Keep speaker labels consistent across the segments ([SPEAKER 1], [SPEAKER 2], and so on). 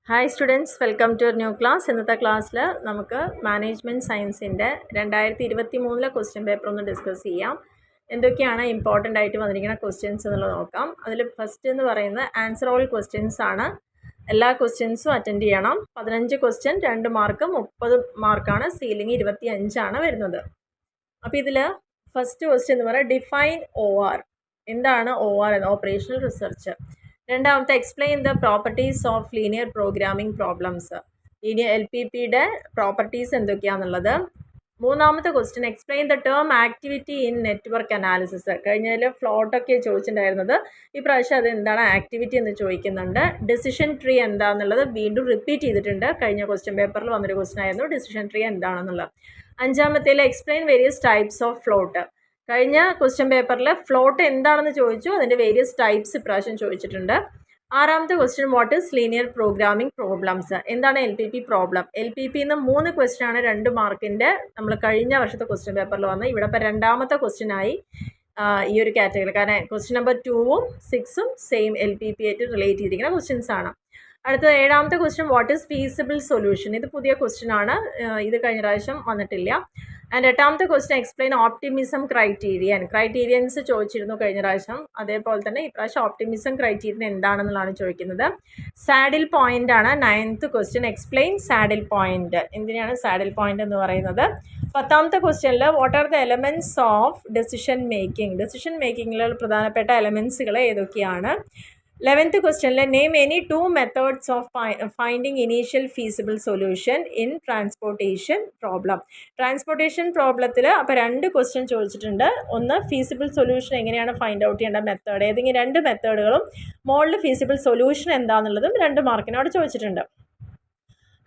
[SPEAKER 1] Hi students, welcome to new class. ഇന്നത്തെ ക്ലാസ്സിൽ നമുക്ക് മാനേജ്മെൻറ്റ് സയൻസിൻ്റെ 2023 ക്വസ്റ്റ്യൻ പേപ്പർ ഒന്ന് ഡിസ്കസ് ചെയ്യാം. എന്തൊക്കെയാണ് ഇമ്പോർട്ടൻ്റ് ആയിട്ട് വന്നിരിക്കുന്ന ക്വസ്റ്റ്യൻസ് എന്നുള്ളത് നോക്കാം. അതിൽ ഫസ്റ്റ് എന്ന് പറയുന്നത് ആൻസർ ഓൾ ക്വസ്റ്റ്യൻസ് ആണ്. എല്ലാ ക്വസ്റ്റ്യൻസും അറ്റൻഡ് ചെയ്യണം. 15 ക്വസ്റ്റ്യൻ 2 മാർക്ക് 30 മാർക്കാണ്. സീലിംഗ് 25 വരുന്നത്. അപ്പോൾ ഇതിൽ ഫസ്റ്റ് ക്വസ്റ്റ്യൻ എന്ന് പറയുന്നത് ഡിഫൈൻ OR. എന്താണ് OR എന്ന്? Operational research. രണ്ടാമത്തെ explain the properties of linear programming problems. Linear LPPയുടെ പ്രോപ്പർട്ടീസ് എന്തൊക്കെയാണെന്നുള്ളത്. മൂന്നാമത്തെ question explain the term activity in network analysis. കഴിഞ്ഞതിൽ ഫ്ലോട്ടൊക്കെ ചോദിച്ചിട്ടുണ്ടായിരുന്നത്, ഈ പ്രാവശ്യം അത് എന്താണ് ആക്ടിവിറ്റി എന്ന് ചോദിക്കുന്നുണ്ട്. ഡിസിഷൻ ട്രീ എന്താണെന്നുള്ളത് വീണ്ടും റിപ്പീറ്റ് ചെയ്തിട്ടുണ്ട്. കഴിഞ്ഞ ക്വസ്റ്റ്യൻ പേപ്പറിൽ വന്നൊരു ക്വസ്റ്റ്യൻ ആയിരുന്നു ഡിസിഷൻ ട്രീ എന്താണെന്നുള്ളത്. അഞ്ചാമത്തേൽ explain various types of float. കഴിഞ്ഞ ക്വസ്റ്റ്യൻ പേപ്പറിൽ ഫ്ലോട്ട് എന്താണെന്ന് ചോദിച്ചു, അതിൻ്റെ വേരിയസ് ടൈപ്സ് ഇപ്രാവശ്യം ചോദിച്ചിട്ടുണ്ട്. ആറാമത്തെ question what is linear programming problems. എന്താണ് LPP പ്രോബ്ലം? LPP എന്ന് 3 ക്വസ്റ്റ്യൻ ആണ് 2 മാർക്കിൻ്റെ നമ്മൾ കഴിഞ്ഞ വർഷത്തെ ക്വസ്റ്റ്യൻ പേപ്പറിൽ വന്നത്. ഇവിടെ ഇപ്പോൾ രണ്ടാമത്തെ ക്വസ്റ്റ്യനായി ഈ ഒരു കാറ്റഗറി. കാരണം ക്വസ്റ്റ്യൻ നമ്പർ 2ഉം 6ഉം സെയിം LPP ആയിട്ട് റിലേറ്റ് ചെയ്തിരിക്കുന്ന ക്വസ്റ്റ്യൻസ് ആണ്. അടുത്തത് ഏഴാമത്തെ question what is feasible solution. ഇത് പുതിയ ക്വസ്റ്റ്യൻ ആണ്, ഇത് കഴിഞ്ഞ പ്രാവശ്യം വന്നിട്ടില്ല. ആൻഡ് എട്ടാമത്തെ ക്വസ്റ്റ്യൻ എക്സ്പ്ലെയിൻ ഓപ്റ്റിമിസം ക്രൈറ്റീരിയൻസ് ചോദിച്ചിരുന്നു കഴിഞ്ഞ പ്രാവശ്യം. അതേപോലെ തന്നെ ഇപ്രാവശ്യം ഓപ്റ്റിമിസം ക്രൈറ്റീരിയൻ എന്താണെന്നുള്ളതാണ് ചോദിക്കുന്നത്. സാഡിൽ പോയിന്റ് ആണ് 9th question. Explain saddle point. എന്തിനാണ് സാഡിൽ പോയിന്റ് എന്ന് പറയുന്നത്? 10ാമത്തെ ക്വസ്റ്റ്യനിൽ what are the elements of decision മേക്കിങ്ങിലുള്ള പ്രധാനപ്പെട്ട എലമെൻറ്റ്സുകൾ ഏതൊക്കെയാണ്. 11th ക്വസ്റ്റ്യനിൽ name any 2 methods of finding initial feasible solution in transportation പ്രോബ്ലത്തിൽ അപ്പോൾ 2 ക്വസ്റ്റ്യൻ ചോദിച്ചിട്ടുണ്ട്. ഒന്ന് ഫീസിബിൾ സൊല്യൂഷൻ എങ്ങനെയാണ് ഫൈൻഡ് ഔട്ട് ചെയ്യേണ്ട മെത്തേഡ്, ഏതെങ്കിലും 2 മെത്തേഡുകളും മോളിൽ ഫീസിബിൾ സൊല്യൂഷൻ എന്താണെന്നുള്ളതും 2 മാർക്കിനോട് ചോദിച്ചിട്ടുണ്ട്.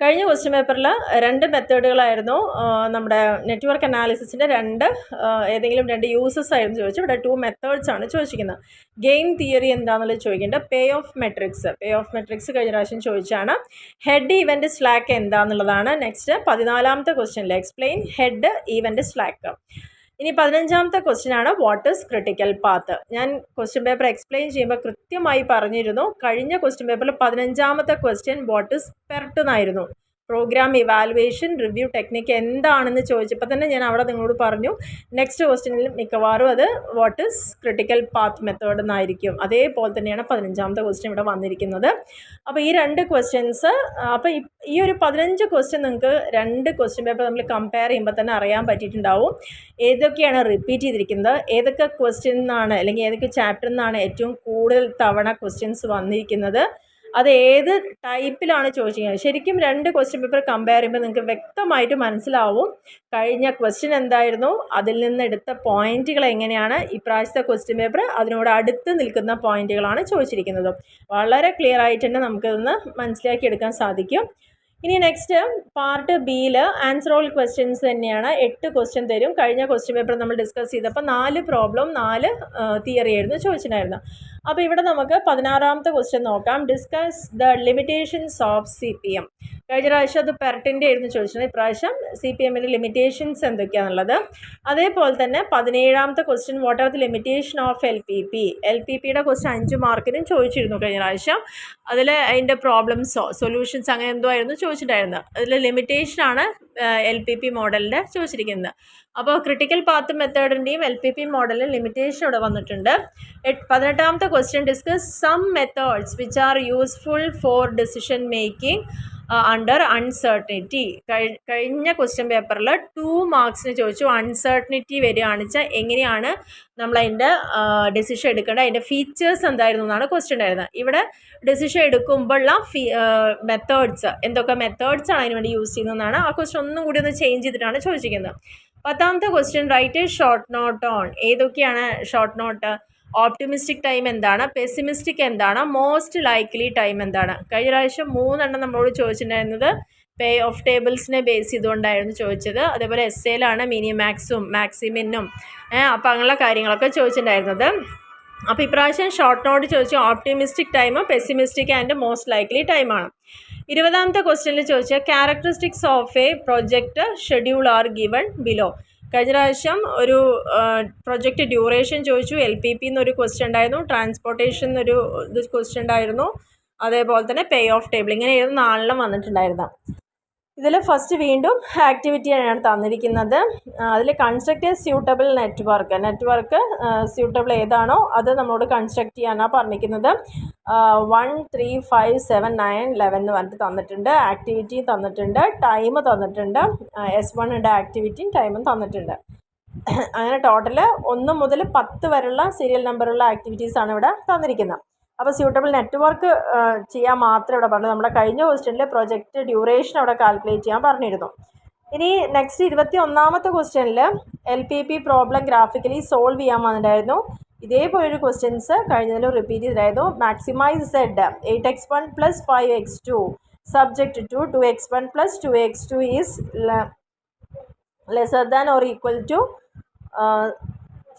[SPEAKER 1] കഴിഞ്ഞ ക്വസ്റ്റ്യൻ പേപ്പറിൽ 2 മെത്തേഡുകളായിരുന്നു. നമ്മുടെ നെറ്റ്വർക്ക് അനാലിസിസിൻ്റെ ഏതെങ്കിലും 2 യൂസസ് ആയിരുന്നു ചോദിച്ചു. ഇവിടെ 2 മെത്തേഡ്സ് ആണ് ചോദിച്ചിരിക്കുന്നത്. ഗെയിം തിയറി എന്താണെന്നുള്ളത് ചോദിക്കേണ്ടത്. പേ ഓഫ് മെട്രിക്സ് കഴിഞ്ഞ പ്രാവശ്യം ചോദിച്ചാണ്. ഹെഡ് ഇവൻറ്റ് സ്ലാക്ക് എന്താണെന്നുള്ളതാണ്. നെക്സ്റ്റ് 14ാമത്തെ ക്വസ്റ്റ്യനിൽ എക്സ്പ്ലെയിൻ ഹെഡ് ഇവൻറ്റ് സ്ലാക്ക്. ഇനി 15ാമത്തെ ക്വസ്റ്റ്യൻ ആണ് വാട്ട് ഈസ് ക്രിട്ടിക്കൽ പാത്ത്. ഞാൻ ക്വസ്റ്റ്യൻ പേപ്പർ എക്സ്പ്ലെയിൻ ചെയ്യുമ്പോൾ കൃത്യമായി പറഞ്ഞിരുന്നു. കഴിഞ്ഞ ക്വസ്റ്റ്യൻ പേപ്പറിൽ 15ാമത്തെ ക്വസ്റ്റ്യൻ വാട്ട് ഈസ് PERT എന്നായിരുന്നു. പ്രോഗ്രാം ഇവാലുവേഷൻ റിവ്യൂ ടെക്നിക്ക് എന്താണെന്ന് ചോദിച്ചപ്പോൾ തന്നെ ഞാൻ അവിടെ നിങ്ങളോട് പറഞ്ഞു, നെക്സ്റ്റ് ക്വസ്റ്റ്യനിൽ മിക്കവാറും അത് what is critical path method എന്നായിരിക്കും. അതേപോലെ തന്നെയാണ് 15ാമത്തെ ക്വസ്റ്റ്യൻ ഇവിടെ വന്നിരിക്കുന്നത്. അപ്പോൾ ഈ 2 ക്വസ്റ്റ്യൻസ്, അപ്പോൾ ഈ ഒരു 15 ക്വസ്റ്റ്യൻ നിങ്ങൾക്ക് 2 ക്വസ്റ്റ്യൻ പേപ്പർ നമ്മൾ കമ്പയർ ചെയ്യുമ്പോൾ തന്നെ അറിയാൻ പറ്റിയിട്ടുണ്ടാവും ഏതൊക്കെയാണ് റിപ്പീറ്റ് ചെയ്തിരിക്കുന്നത്, ഏതൊക്കെ ക്വസ്റ്റ്യൻ നിന്നാണ് അല്ലെങ്കിൽ ഏതൊക്കെ ചാപ്റ്ററിൽ നിന്നാണ് ഏറ്റവും കൂടുതൽ തവണ ക്വസ്റ്റ്യൻസ് വന്നിരിക്കുന്നത്, അത് ഏത് ടൈപ്പിലാണ് ചോദിച്ചിരിക്കുന്നത്. ശരിക്കും 2 ക്വസ്റ്റ്യൻ പേപ്പർ കമ്പയർ ചെയ്യുമ്പോൾ നിങ്ങൾക്ക് വ്യക്തമായിട്ട് മനസ്സിലാവും കഴിഞ്ഞ ക്വസ്റ്റ്യൻ എന്തായിരുന്നു, അതിൽ നിന്ന് എടുത്ത പോയിന്റുകൾ എങ്ങനെയാണ്. ഇപ്രാവശ്യത്തെ ക്വസ്റ്റ്യൻ പേപ്പർ അതിനോട് അടുത്ത് നിൽക്കുന്ന പോയിന്റുകളാണ് ചോദിച്ചിരിക്കുന്നത്. വളരെ ക്ലിയർ ആയിട്ട് തന്നെ നമുക്കിതൊന്ന് മനസ്സിലാക്കി എടുക്കാൻ സാധിക്കും. ഇനി നെക്സ്റ്റ് പാർട്ട് ബിയിൽ ആൻസർ ഓൾ ക്വസ്റ്റ്യൻസ് തന്നെയാണ്. 8 ക്വസ്റ്റ്യൻ തരും. കഴിഞ്ഞ ക്വസ്റ്റ്യൻ പേപ്പർ നമ്മൾ ഡിസ്കസ് ചെയ്തപ്പോൾ 4 പ്രോബ്ലം 4 തിയറി ആയിരുന്നു ചോദിച്ചിട്ടുണ്ടായിരുന്നു. അപ്പോൾ ഇവിടെ നമുക്ക് 16ാമത്തെ ക്വസ്റ്റ്യൻ നോക്കാം. Discuss the limitations of CPM. കഴിഞ്ഞ പ്രാവശ്യം അത് പെർട്ടിൻ്റെ ആയിരുന്നു ചോദിച്ചിട്ടുണ്ട്. ഇപ്രാവശ്യം CPMൻ്റെ ലിമിറ്റേഷൻസ് എന്തൊക്കെയാണെന്നുള്ളത്. അതേപോലെ തന്നെ 17ാമത്തെ question what are the limitation of LPPയുടെ ക്വസ്റ്റ്യൻ 5 മാർക്കിനും ചോദിച്ചിരുന്നു കഴിഞ്ഞ പ്രാവശ്യം. അതിൽ അതിൻ്റെ പ്രോബ്ലംസോ സൊല്യൂഷൻസ് അങ്ങനെ എന്തോ ആയിരുന്നു ചോദിച്ചിട്ടുണ്ടായിരുന്നത്. അതിൽ ലിമിറ്റേഷനാണ് LPP മോഡലിൻ്റെ ചോദിച്ചിരിക്കുന്നത്. അപ്പോൾ ക്രിട്ടിക്കൽ പാത്ത് മെത്തേഡിൻ്റെയും LPP മോഡലിലും ലിമിറ്റേഷൻ ഇവിടെ വന്നിട്ടുണ്ട്. 18ാമത്തെ question discuss some methods which are useful for decision making under uncertainty. കഴിഞ്ഞ ക്വസ്റ്റ്യൻ പേപ്പറിൽ 2 മാർക്സിന് ചോദിച്ചു. അൺസർട്ടനിറ്റി വരികയാണെന്ന് എങ്ങനെയാണ് നമ്മൾ അതിൻ്റെ ഡിസിഷൻ എടുക്കേണ്ടത്, അതിൻ്റെ ഫീച്ചേഴ്സ് എന്തായിരുന്നു എന്നാണ് ക്വസ്റ്റ്യൻ ഉണ്ടായിരുന്നത്. ഇവിടെ ഡിസിഷൻ എടുക്കുമ്പോഴുള്ള മെത്തേഡ്സ് എന്തൊക്കെ മെത്തേഡ്സാണ് അതിന് വേണ്ടി യൂസ് ചെയ്യുന്നതെന്നാണ്. ആ ക്വസ്റ്റ്യൻ ഒന്നും കൂടി ഒന്ന് ചേഞ്ച് ചെയ്തിട്ടാണ് ചോദിച്ചിരിക്കുന്നത്. 10ാമത്തെ question write a short note on. ഏതൊക്കെയാണ് ഷോർട്ട് നോട്ട്? ഓപ്റ്റിമിസ്റ്റിക് ടൈം എന്താണ്, പെസിമിസ്റ്റിക് എന്താണ്, മോസ്റ്റ് ലൈക്ലി ടൈം എന്താണ്. കഴിഞ്ഞ പ്രാവശ്യം 3 എണ്ണം നമ്മളോട് ചോദിച്ചിട്ടുണ്ടായിരുന്നത് പേ ഓഫ് ടേബിൾസിനെ ബേസ് ചെയ്തുകൊണ്ടായിരുന്നു ചോദിച്ചത്. അതേപോലെ എസ്സേയിലാണ് മിനിമാക്സും മാക്സിമിനും അപ്പോൾ അങ്ങനെയുള്ള കാര്യങ്ങളൊക്കെ ചോദിച്ചിട്ടുണ്ടായിരുന്നത്. അപ്പോൾ ഇപ്രാവശ്യം ഷോർട്ട് നോട്ട് ചോദിച്ചു optimistic time, pessimistic and most likely ടൈമാണ്. 20ാമത്തെ ക്വസ്റ്റ്യനിൽ ചോദിച്ച characteristics of A project schedule R given below. കഴിഞ്ഞ പ്രാവശ്യം ഒരു പ്രൊജക്റ്റ് ഡ്യൂറേഷൻ ചോദിച്ചു. LPP എന്നൊരു ക്വസ്റ്റ്യൻ ഉണ്ടായിരുന്നു. ട്രാൻസ്പോർട്ടേഷൻ എന്നൊരു ക്വസ്റ്റ്യൻ ഉണ്ടായിരുന്നു. അതേപോലെ തന്നെ പേ ഓഫ് ടേബിൾ, ഇങ്ങനെ എഴുതുന്ന 4 വന്നിട്ടുണ്ടായിരുന്നു. ഇതിൽ ഫസ്റ്റ് വീണ്ടും ആക്ടിവിറ്റിയാണ് തന്നിരിക്കുന്നത്. അതിൽ construct A suitable network suitable ഏതാണോ അത് നമ്മളോട് കൺസ്ട്രക്റ്റ് ചെയ്യാനാണ് പറഞ്ഞിരിക്കുന്നത്. 1, 3, 5, 7, 9, 11 എന്ന് പറഞ്ഞിട്ട് തന്നിട്ടുണ്ട്. ആക്ടിവിറ്റി തന്നിട്ടുണ്ട്, ടൈം തന്നിട്ടുണ്ട്, S1 ആക്ടിവിറ്റിയും ടൈമും തന്നിട്ടുണ്ട്. അങ്ങനെ ടോട്ടൽ 1 മുതൽ 10 വരെയുള്ള സീരിയൽ നമ്പറുള്ള ആക്ടിവിറ്റീസാണ് ഇവിടെ തന്നിരിക്കുന്നത്. അപ്പോൾ സ്യൂട്ടബിൾ നെറ്റ്വർക്ക് ചെയ്യാൻ മാത്രമേ ഇവിടെ പറഞ്ഞു. നമ്മുടെ കഴിഞ്ഞ ക്വസ്റ്റ്യനിൽ പ്രൊജക്റ്റ് ഡ്യൂറേഷൻ അവിടെ കാൽക്കുലേറ്റ് ചെയ്യാൻ പറഞ്ഞിരുന്നു. ഇനി നെക്സ്റ്റ് 21ാമത്തെ ക്വസ്റ്റ്യനിൽ LPP പ്രോബ്ലം ഗ്രാഫിക്കലി സോൾവ് ചെയ്യാൻ വന്നിട്ടുണ്ടായിരുന്നു. ഇതേപോലൊരു ക്വസ്റ്റ്യൻസ് കഴിഞ്ഞതിലും റിപ്പീറ്റ് ചെയ്തിട്ടായിരുന്നു. Maximize Z 8x1 + 5x2 subject to 2x1 + 2x2 is lesser than or equal to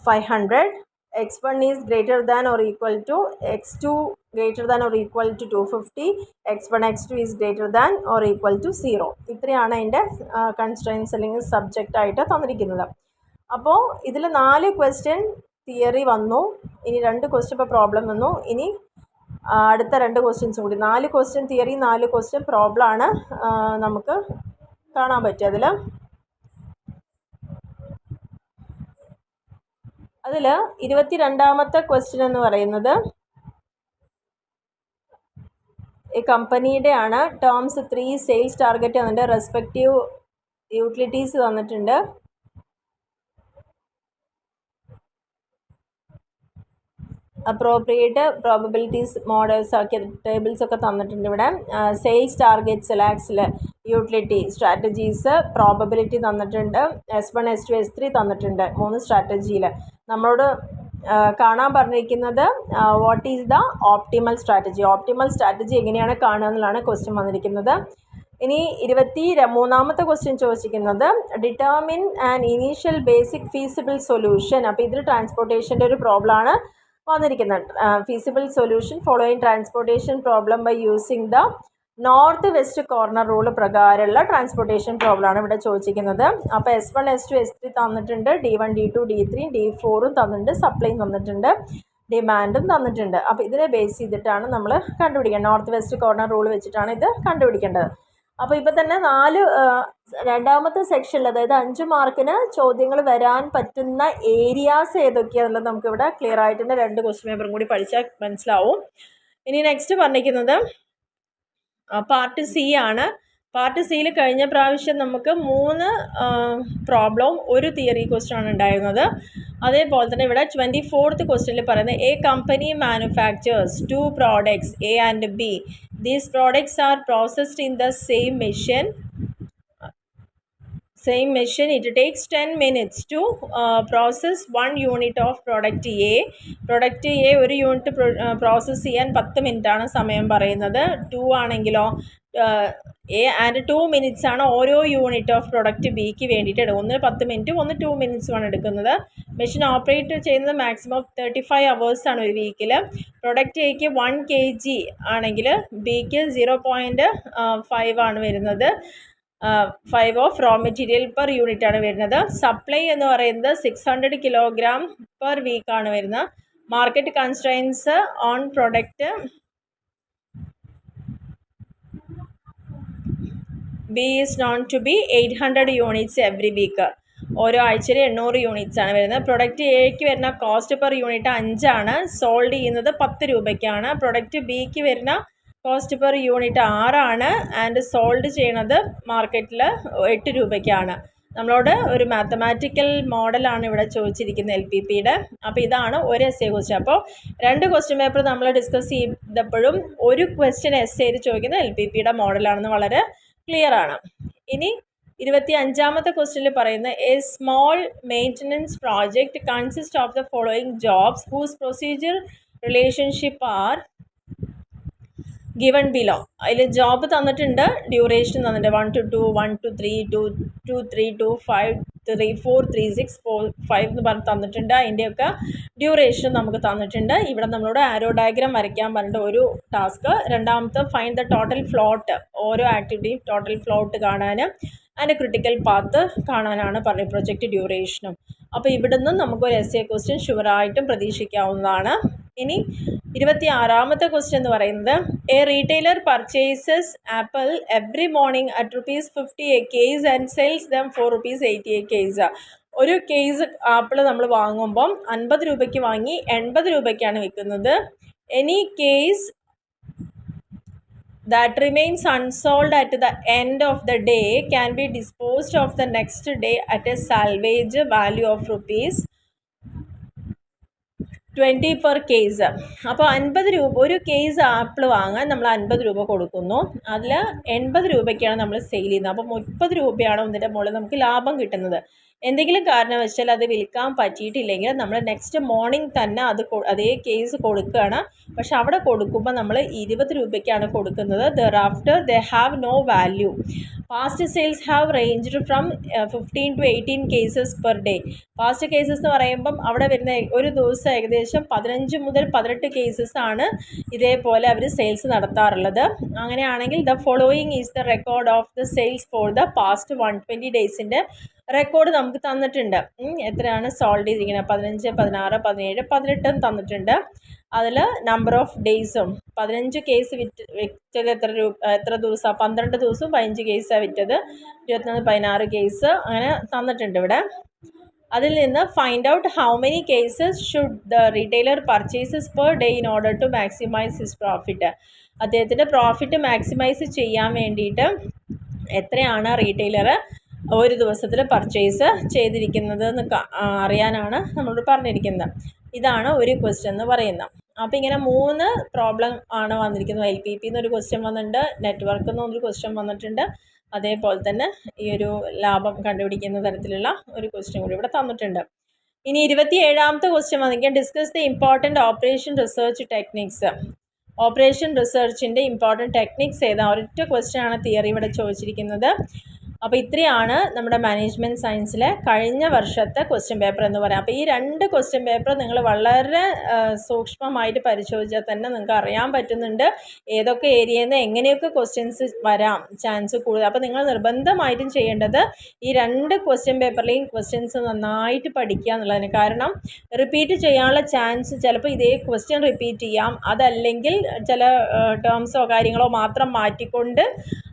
[SPEAKER 1] 500. x1 is greater than or equal to x2 greater than or equal to 250. x1 x2 is greater than or equal to 0. ഇത്രയാണ് അതിൻ്റെ constraints അല്ലെങ്കിൽ subject ആയിട്ട് തന്നിരിക്കുന്നത്. അപ്പോൾ ഇതിൽ 4 question theory വന്നു, ഇനി 2 question ഇപ്പോൾ പ്രോബ്ലം വന്നു. ഇനി അടുത്ത 2 ക്വസ്റ്റ്യൻസും കൂടി, 4 ക്വസ്റ്റ്യൻ തിയറി 4 ക്വസ്റ്റ്യൻ പ്രോബ്ലമാണ് നമുക്ക് കാണാൻ പറ്റുക. അതിൽ 22ാമത്തെ ക്വസ്റ്റ്യൻ എന്ന് പറയുന്നത് ഈ കമ്പനിയുടെ ആണ്. ടേംസ് 3 സെയിൽസ് ടാർഗറ്റ് അതിൻ്റെ റെസ്പെക്റ്റീവ് യൂട്ടിലിറ്റീസ് തന്നിട്ടുണ്ട്. അപ്രോപ്രിയേറ്റ് പ്രോബബിലിറ്റീസ് മോഡൽസ് ആക്കിയ ടേബിൾസ് ഒക്കെ തന്നിട്ടുണ്ട്. ഇവിടെ സെയിൽസ് ടാർഗറ്റ്സ് ലാക്സിൽ യൂട്ടിലിറ്റി സ്ട്രാറ്റജീസ് പ്രോബബിലിറ്റി തന്നിട്ടുണ്ട്. S1 S2 S3 തന്നിട്ടുണ്ട് 3 സ്ട്രാറ്റജിയിൽ. നമ്മളോട് കാണാൻ പറഞ്ഞിരിക്കുന്നത് what is the optimal strategy എങ്ങനെയാണ് കാണുക എന്നുള്ളതാണ് ക്വസ്റ്റ്യൻ വന്നിരിക്കുന്നത്. ഇനി 23ാമത്തെ ക്വസ്റ്റ്യൻ ചോദിച്ചിരിക്കുന്നത് determine and initial basic feasible solution. അപ്പോൾ ഇതിൽ ട്രാൻസ്പോർട്ടേഷൻ്റെ ഒരു പ്രോബ്ലമാണ് വന്നിരിക്കുന്നത്. Feasible solution following transportation problem by using the north west corner rule പ്രകാരമുള്ള ട്രാൻസ്പോർട്ടേഷൻ പ്രോബ്ലമാണ് ഇവിടെ ചോദിച്ചിരിക്കുന്നത്. അപ്പോൾ S1 S2 S3 തന്നിട്ടുണ്ട്, D1 D2 D3 D4 തന്നിട്ടുണ്ട്, സപ്ലൈയും തന്നിട്ടുണ്ട്, ഡിമാൻഡും തന്നിട്ടുണ്ട്. അപ്പോൾ ഇതിനെ ബേസ് ചെയ്തിട്ടാണ് നമ്മൾ കണ്ടുപിടിക്കേണ്ടത്. നോർത്ത് വെസ്റ്റ് കോർണർ റൂൾ വെച്ചിട്ടാണ് ഇത് കണ്ടുപിടിക്കേണ്ടത്. അപ്പോൾ ഇപ്പോൾ തന്നെ 2ാമത്തെ സെക്ഷനിൽ, അതായത് 5 മാർക്കിന് ചോദ്യങ്ങൾ വരാൻ പറ്റുന്ന ഏരിയാസ് ഏതൊക്കെയാണെന്നുള്ളത് നമുക്കിവിടെ ക്ലിയർ ആയിട്ടുണ്ട്. 2 ക്വസ്റ്റ്യൻ പേപ്പറും കൂടി പഠിച്ചാൽ മനസ്സിലാവും. ഇനി നെക്സ്റ്റ് പറഞ്ഞിരിക്കുന്നത് പാർട്ട് സി ആണ്. പാർട്ട് സിയിൽ കഴിഞ്ഞ പ്രാവശ്യം നമുക്ക് 3 പ്രോബ്ലവും 1 തിയറി ക്വസ്റ്റ്യൻ ആണ് ഉണ്ടായിരുന്നത്. അതേപോലെ തന്നെ ഇവിടെ 24th ക്വസ്റ്റ്യനിൽ പറയുന്നത് A company manufacturers 2 products A and B. These products are processed in the same machine. It takes 10 minutes to process 1 unit of product A. Product A ഒരു യൂണിറ്റ് പ്രോസസ്സ് ചെയ്യാൻ 10 മിനിറ്റാണ് സമയം പറയുന്നത്. 2 ആണെങ്കിലോ A and 2 minutes ആണ് ഓരോ unit of product ബിക്ക് വേണ്ടിയിട്ട് എടുക്കും. ഒന്ന് 10 മിനിറ്റ്, ഒന്ന് 2 മിനിറ്റ്സുമാണ് എടുക്കുന്നത്. മെഷീൻ ഓപ്പറേറ്റ് ചെയ്യുന്നത് മാക്സിമം 35 hours ആണ് ഒരു വീക്കിൽ. പ്രൊഡക്റ്റ് എക്ക് 1 kg ആണെങ്കിൽ ബിക്ക് 0.5 ആണ് വരുന്നത്. 5 of raw material per unit ആണ് വരുന്നത്. സപ്ലൈ എന്ന് പറയുന്നത് 600 കിലോഗ്രാം പെർ വീക്കാണ് വരുന്നത്. Market constraints own product B is known to be 800 units every week. ഓരോ ആഴ്ചയിൽ 800 യൂണിറ്റ്സ് ആണ് വരുന്നത്. പ്രൊഡക്റ്റ് എക്ക് വരുന്ന കോസ്റ്റ് പെർ യൂണിറ്റ് 5 ആണ്. സോൾഡ് ചെയ്യുന്നത് 10 രൂപയ്ക്കാണ്. പ്രൊഡക്റ്റ് ബിക്ക് വരുന്ന കോസ്റ്റ് പെർ യൂണിറ്റ് 6 ആണ്. ആൻഡ് സോൾഡ് ചെയ്യണത് മാർക്കറ്റിൽ 8 രൂപയ്ക്കാണ്. നമ്മളോട് ഒരു മാത്തമാറ്റിക്കൽ മോഡലാണ് ഇവിടെ ചോദിച്ചിരിക്കുന്നത് LPPയുടെ. അപ്പോൾ ഇതാണ് ഒരു essay ക്വസ്റ്റ്യൻ. അപ്പോൾ 2 ക്വസ്റ്റ്യൻ പേപ്പർ നമ്മൾ ഡിസ്കസ് ചെയ്തപ്പോഴും ഒരു ക്വസ്റ്റ്യൻ essayയിൽ ചോദിക്കുന്നത് LPPയുടെ മോഡലാണെന്ന് വളരെ ക്ലിയർ ആണ്. ഇനി 25ാമത്തെ ക്വസ്റ്റ്യനിൽ പറയുന്നത് a small maintenance project consist of the following jobs whose procedure relationship are given below. അതിൽ ജോബ് തന്നിട്ടുണ്ട്, ഡ്യൂറേഷൻ തന്നിട്ടുണ്ട് 1 to 2, 1 to 3, 2 3 2 5 3 4 3 6 4 5 എന്ന് പറഞ്ഞ് തന്നിട്ടുണ്ട്. അതിൻ്റെയൊക്കെ ഡ്യൂറേഷൻ നമുക്ക് തന്നിട്ടുണ്ട്. ഇവിടെ നമ്മളോട് ആരോ ഡയഗ്രാം വരയ്ക്കാൻ പറഞ്ഞിട്ട് ഒരു ടാസ്ക്. രണ്ടാമത്തെ ഫൈൻഡ് ദ ടോട്ടൽ ഫ്ലോട്ട്, ഓരോ ആക്ടിവിറ്റിയും ടോട്ടൽ ഫ്ലോട്ട് കാണാൻ. അതിൻ്റെ ക്രിട്ടിക്കൽ പാത്ത് കാണാനാണ് പറഞ്ഞത്, പ്രൊജക്റ്റ് ഡ്യൂറേഷനും. അപ്പോൾ ഇവിടുന്ന് നമുക്കൊരു എസ്എ ക്വസ്റ്റ്യൻ ഷുവറായിട്ടും പ്രതീക്ഷിക്കാവുന്നതാണ്. ഇനി 26ാമത്തെ ക്വസ്റ്റ്യൻ എന്ന് പറയുന്നത്, A retailer purchases apple every morning at ₹50 A case and sales dum ₹4.80 A case. ഒരു കേസ് ആപ്പിൾ നമ്മൾ വാങ്ങുമ്പം 50 രൂപയ്ക്ക് വാങ്ങി 80 രൂപയ്ക്കാണ് വിൽക്കുന്നത്. Any case that remains unsold at the end of the day can be disposed of the next day at a salvage value of ₹20 per case. അപ്പോൾ 50 രൂപ ഒരു case apple വാങ്ങാൻ നമ്മൾ 50 രൂപ കൊടുക്കുന്നു, അതിൽ 80 രൂപയ്ക്കാണ് നമ്മൾ സെയിൽ ചെയ്യുന്നത്. അപ്പോൾ 30 രൂപയാണ് ഇതിൻ്റെ മുകളിൽ നമുക്ക് ലാഭം കിട്ടുന്നത്. എന്തെങ്കിലും കാരണവശാൽ അത് വിൽക്കാൻ പറ്റിയിട്ടില്ലെങ്കിൽ നമ്മൾ നെക്സ്റ്റ് മോർണിംഗ് തന്നെ അതേ കേസ് കൊടുക്കുകയാണ്. പക്ഷെ അവിടെ കൊടുക്കുമ്പോൾ നമ്മൾ 20 രൂപയ്ക്കാണ് കൊടുക്കുന്നത്. Thereafter they have no value. Fast sales have ranged from 15 to 18 cases per day. Fast cases എന്ന് പറയുമ്പം അവിടെ വരുന്ന ഒരു ദിവസം ഏകദേശം 15 മുതൽ 18 കേസസ് ആണ് ഇതേപോലെ അവർ സെയിൽസ് നടത്താറുള്ളത്. അങ്ങനെയാണെങ്കിൽ the following is the record of the sales for the past 120 ഡേയ്സിൻ്റെ റെക്കോർഡ് നമുക്ക് തന്നിട്ടുണ്ട്. എത്രയാണ് സോൾഡ് ചെയ്തിരിക്കുന്നത്, 15, 16, 17, 18 തന്നിട്ടുണ്ട്. അതിൽ നമ്പർ ഓഫ് ഡേയ്സും 15 കേസ് വിറ്റത് എത്ര ദിവസം, 12 ദിവസവും 15 കേസാണ് വിറ്റത്, 21, 16 കേസ് അങ്ങനെ തന്നിട്ടുണ്ട് ഇവിടെ. അതിൽ നിന്ന് find out how many cases should the retailer purchases per day in order to maximise his profit. അദ്ദേഹത്തിൻ്റെ പ്രോഫിറ്റ് മാക്സിമൈസ് ചെയ്യാൻ വേണ്ടിയിട്ട് എത്രയാണ് റീറ്റെയിലർ ഒരു ദിവസത്തിൽ പർച്ചേസ് ചെയ്തിരിക്കുന്നത് എന്ന് അറിയാനാണ് നമ്മളോട് പറഞ്ഞിരിക്കുന്നത്. ഇതാണ് ഒരു ക്വസ്റ്റ്യൻ എന്ന് പറയുന്നത്. അപ്പോൾ ഇങ്ങനെ 3 പ്രോബ്ലം ആണ് വന്നിരിക്കുന്നത്. LPP എന്നൊരു ക്വസ്റ്റ്യൻ വന്നിട്ടുണ്ട്, നെറ്റ്വർക്ക് എന്നൊരു ക്വസ്റ്റ്യൻ വന്നിട്ടുണ്ട്, അതേപോലെ തന്നെ ഈ ഒരു ലാഭം കണ്ടുപിടിക്കുന്ന തരത്തിലുള്ള ഒരു ക്വസ്റ്റ്യൻ കൂടി ഇവിടെ തന്നിട്ടുണ്ട്. ഇനി 27ാമത്തെ ക്വസ്റ്റ്യൻ വന്നിരിക്കുക, discuss the important operation research techniques. Operation റിസർച്ചിൻ്റെ ഇമ്പോർട്ടൻറ്റ് ടെക്നിക്സ് ഏതാ? ഒരൊറ്റ ക്വസ്റ്റ്യൻ ആണ് തിയറി ഇവിടെ ചോദിച്ചിരിക്കുന്നത്. അപ്പോൾ ഇത്രയാണ് നമ്മുടെ മാനേജ്മെൻറ്റ് സയൻസിലെ കഴിഞ്ഞ വർഷത്തെ ക്വസ്റ്റ്യൻ പേപ്പർ എന്ന് പറയാം. അപ്പോൾ ഈ 2 ക്വസ്റ്റ്യൻ പേപ്പർ നിങ്ങൾ വളരെ സൂക്ഷ്മമായിട്ട് പരിശോധിച്ചാൽ തന്നെ നിങ്ങൾക്ക് അറിയാൻ പറ്റുന്നുണ്ട് ഏതൊക്കെ ഏരിയയിൽ നിന്ന് എങ്ങനെയൊക്കെ ക്വസ്റ്റ്യൻസ് വരാം ചാൻസ് കൂടുതൽ. അപ്പോൾ നിങ്ങൾ നിർബന്ധമായിട്ടും ചെയ്യേണ്ടത് ഈ 2 ക്വസ്റ്റ്യൻ പേപ്പറിലെയും ക്വസ്റ്റ്യൻസ് നന്നായിട്ട് പഠിക്കുക എന്നുള്ളതിന്. കാരണം റിപ്പീറ്റ് ചെയ്യാനുള്ള ചാൻസ് ചിലപ്പോൾ ഇതേ ക്വസ്റ്റ്യൻ റിപ്പീറ്റ് ചെയ്യാം, അതല്ലെങ്കിൽ ചില ടേംസോ കാര്യങ്ങളോ മാത്രം മാറ്റിക്കൊണ്ട്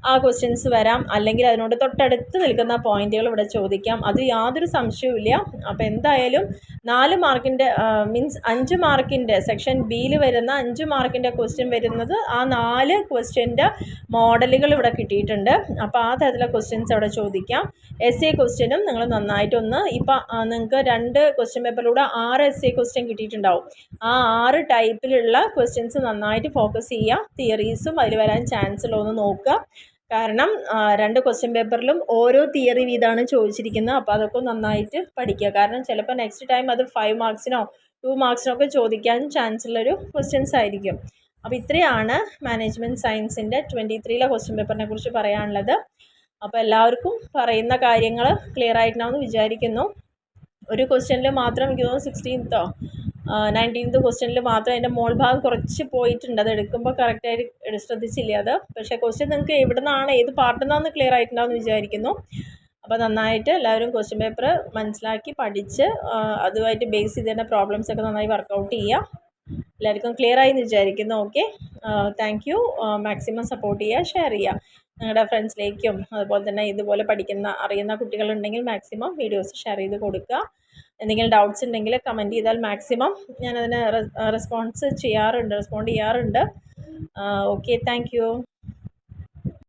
[SPEAKER 1] ആ ക്വസ്റ്റ്യൻസ് വരാം, അല്ലെങ്കിൽ അതിനോട് തൊട്ടടുത്ത് നിൽക്കുന്ന പോയിന്റുകൾ ഇവിടെ ചോദിക്കാം. അത് യാതൊരു സംശയവുമില്ല. അപ്പോൾ എന്തായാലും 4 മാർക്കിൻ്റെ മീൻസ് 5 മാർക്കിൻ്റെ സെക്ഷൻ ബിയിൽ വരുന്ന 5 മാർക്കിൻ്റെ ക്വസ്റ്റ്യൻ വരുന്നത് ആ 4 ക്വസ്റ്റ്യൻ്റെ മോഡലുകൾ ഇവിടെ കിട്ടിയിട്ടുണ്ട്. അപ്പോൾ ആ തരത്തിലുള്ള ക്വസ്റ്റ്യൻസ് അവിടെ ചോദിക്കാം. എസ്എ ക്വസ്റ്റ്യനും നിങ്ങൾ നന്നായിട്ടൊന്ന് ഇപ്പോൾ നിങ്ങൾക്ക് 2 ക്വസ്റ്റ്യൻ പേപ്പറിലൂടെ 6 എസ്എ ക്വസ്റ്റ്യൻ കിട്ടിയിട്ടുണ്ടാവും. ആ 6 ടൈപ്പിലുള്ള ക്വസ്റ്റ്യൻസ് നന്നായിട്ട് ഫോക്കസ് ചെയ്യുക. തിയറീസും അതിൽ വരാൻ ചാൻസ് ഉള്ളതെന്ന് നോക്കുക. കാരണം 2 ക്വസ്റ്റ്യൻ പേപ്പറിലും ഓരോ തിയറി വീതമാണ് ചോദിച്ചിരിക്കുന്നത്. അപ്പോൾ അതൊക്കെ നന്നായിട്ട് പഠിക്കുക. കാരണം ചിലപ്പോൾ നെക്സ്റ്റ് ടൈം അത് 5 മാർക്സിനോ 2 മാർക്സിനോ ഒക്കെ ചോദിക്കാൻ ചാൻസ് ഉള്ളൊരു ക്വസ്റ്റ്യൻസ് ആയിരിക്കും. അപ്പോൾ ഇത്രയാണ് മാനേജ്മെൻറ്റ് സയൻസിൻ്റെ 23ലെ ക്വസ്റ്റ്യൻ പേപ്പറിനെ കുറിച്ച് പറയാനുള്ളത്. അപ്പോൾ എല്ലാവർക്കും പറയുന്ന കാര്യങ്ങൾ ക്ലിയർ ആയിട്ടുണ്ടാവുമെന്ന് വിചാരിക്കുന്നു. ഒരു ക്വസ്റ്റ്യനിൽ മാത്രം എനിക്ക് തോന്നുന്നു 16th 19th ക്വസ്റ്റ്യനിൽ മാത്രം അതിൻ്റെ മോൾ ഭാഗം കുറച്ച് പോയിട്ടുണ്ട്. അത് എടുക്കുമ്പോൾ കറക്റ്റായിട്ട് ശ്രദ്ധിച്ചില്ല അത്. പക്ഷേ ക്വസ്റ്റ്യൻ നിങ്ങൾക്ക് എവിടെ നിന്നാണ് ഏത് പാർട്ടിൽ നിന്നാണ് ക്ലിയർ ആയിട്ടുണ്ടാവുമെന്ന് വിചാരിക്കുന്നു. അപ്പോൾ നന്നായിട്ട് എല്ലാവരും ക്വസ്റ്റ്യൻ പേപ്പർ മനസ്സിലാക്കി പഠിച്ച് അതുമായിട്ട് ബേസ് ചെയ്ത് തന്നെ പ്രോബ്ലംസ് ഒക്കെ നന്നായി വർക്കൗട്ട് ചെയ്യുക. എല്ലാവർക്കും ക്ലിയർ ആയി എന്ന് വിചാരിക്കുന്നു. Okay, thank you. Maximum support ചെയ്യുക, ഷെയർ ചെയ്യുക നിങ്ങളുടെ ഫ്രണ്ട്സിലേക്കും. അതുപോലെ തന്നെ ഇതുപോലെ അറിയുന്ന കുട്ടികളുണ്ടെങ്കിൽ മാക്സിമം വീഡിയോസ് ഷെയർ ചെയ്ത് കൊടുക്കുക. എന്തെങ്കിലും ഡൗട്ട്സ് ഉണ്ടെങ്കിൽ കമൻറ്റ് ചെയ്താൽ മാക്സിമം ഞാനതിന് റെസ്പോണ്ട് ചെയ്യാറുണ്ട്. Okay, thank you.